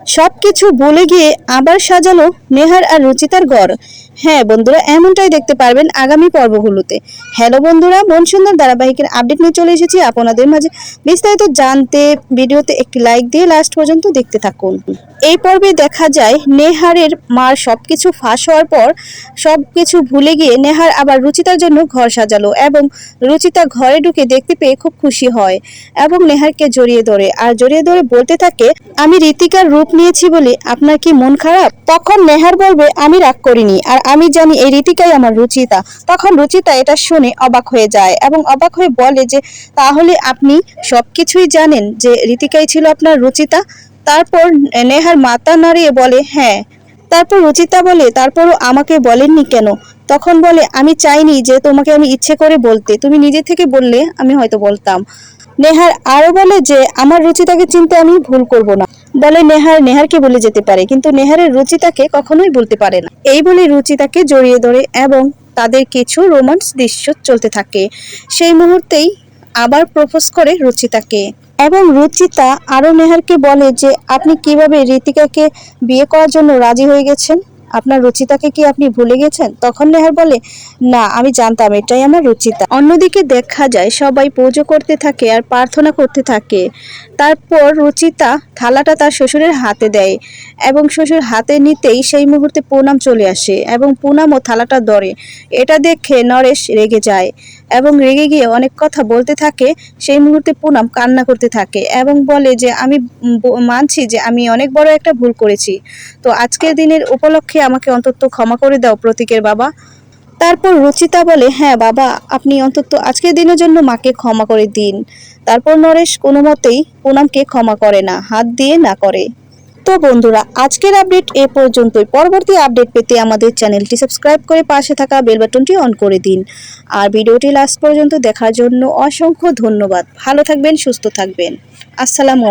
সবকিছু ভুলে গিয়ে আবার সাজালো নেহার আর রুচিতার ঘর। হ্যাঁ বন্ধুরা, এমনটাই দেখতে পারবেন আগামী পর্বগুলোতে। হ্যালো বন্ধুরা, মন সুন্দর ধারাবাহিকের আপডেট নিয়ে চলে এসেছি আপনাদের মাঝে। বিস্তারিত জানতে ভিডিওতে একটি লাইক দিয়ে লাস্ট পর্যন্ত দেখতে থাকুন। এই পর্বে দেখা যায় নেহারের মার সবকিছু ফাঁস হওয়ার পর সবকিছু ভুলে গিয়ে নেহার আবার রুচিতার জন্য ঘর সাজালো এবং রুচিতা ঘরে ঢুকে দেখতে পেয়ে খুব খুশি হয় এবং নেহারকে জড়িয়ে ধরে বলতে থাকে, আমি ঋতিকার রূপ নিয়েছি বলে আপনার কি মন খারাপ? তখন নেহার বলবে, আমি রাগ করিনি, আর আমি জানি এই ঋতিকাই আমার রুচিতা। তখন রুচিতা এটা শুনে অবাক হয়ে যায় এবং অবাক হয়ে বলে যে তাহলে আপনি সবকিছুই জানেন যে ঋতিকাই ছিল আপনার রুচিতা? তারপর নেহার মাথা নাড়িয়ে বলে হ্যাঁ। তারপর রুচিতা বলে, তারপরও আমাকে বলেননি কেন? তখন বলে, আমি চাইনি যে তোমাকে আমি ইচ্ছে করে বলতে, তুমি নিজে থেকে বললে আমি হয়তো বলতাম। নেহার আরো বলে যে আমার রুচিতাকে চিনতে আমি ভুল করব না। বলে নেহারকে বলে যেতে পারে, কিন্তু নেহারের রুচিতাকে কখনোই বলতে পারে না। এই বলে রুচিতাকে জড়িয়ে ধরে এবং তাদের কিছু রোমান্স দৃশ্য চলতে থাকে। সেই মুহূর্তেই আবার প্রপোজ করে রুচিতাকে এবং রুচিতা আরো নেহারকে বলে যে আপনি কিভাবে ঋতিকাকে বিয়ে করার জন্য রাজি হয়ে গেছেন? আপনার রুচিতাকে কি আপনি ভুলে গেছেন? তখন নেহার বলে, না, আমি জানতাম এটাই আমার রুচিতা। অন্যদিকে দেখা যায় সবাই পুজো করতে থাকে আর প্রার্থনা করতে থাকে। তারপর রুচিতা থালাটা তার শ্বশুরের হাতে দেয় এবং শ্বশুর হাতে নিতেই সেই মুহূর্তে পুনাম চলে আসে এবং পুনামও থালাটা ধরে। এটা দেখে নরেশ রেগে যায় এবং রেগে গিয়ে অনেক কথা বলতে থাকে। সেই মুহূর্তে পুনাম কান্না করতে থাকে এবং বলে যে আমি মানছি যে আমি অনেক বড় একটা ভুল করেছি, তো আজকের দিনের উপলক্ষে আমাকে অন্তত ক্ষমা করে দাও প্রতীকের বাবা। তারপর রুচিতা বলে, হ্যাঁ বাবা, আপনি অন্তত আজকের দিনের জন্য মাকে ক্ষমা করে দিন। তারপর নরেশ কোনো মতেই পুনামকে ক্ষমা করে না, হাত দিয়ে না করে। তো বন্ধুরা, আজকের আপডেট এ পর্যন্তই। পরবর্তী আপডেট পেতে আমাদের চ্যানেলটি সাবস্ক্রাইব করে পাশে থাকা বেল বাটনটি অন করে দিন। আর ভিডিওটি লাস্ট পর্যন্ত দেখার জন্য অসংখ্য ধন্যবাদ। ভালো থাকবেন, সুস্থ থাকবেন। আসসালামু